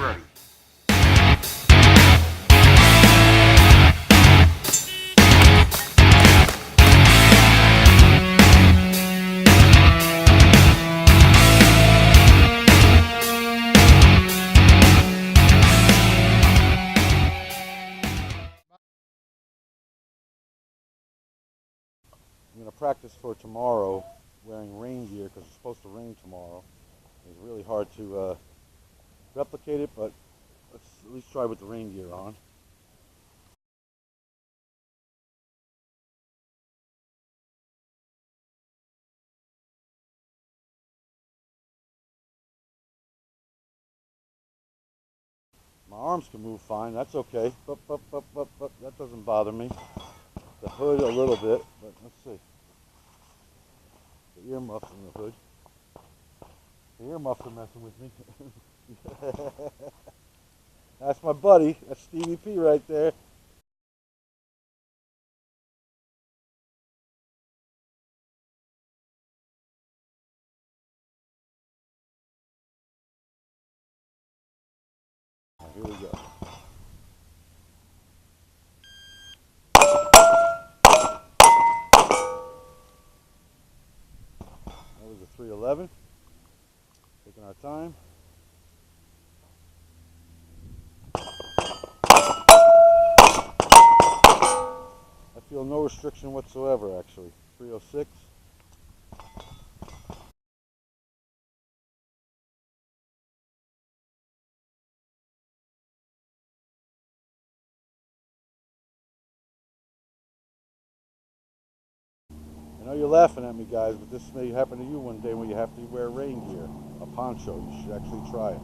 ready. I'm going to practice for tomorrow wearing rain gear because it's supposed to rain tomorrow. It's really hard to replicate it, but let's at least try with the rain gear on. My arms can move fine, that's okay. That doesn't bother me. The hood a little bit, but let's see. The earmuffs in the hood. The earmuffs are messing with me. That's my buddy. That's Stevie P right there. Right, here we go. That was a 311. Taking our time. I feel no restriction whatsoever, actually. 306. I know you're laughing at me, guys, but this may happen to you one day when you have to wear rain gear, a poncho. You should actually try it.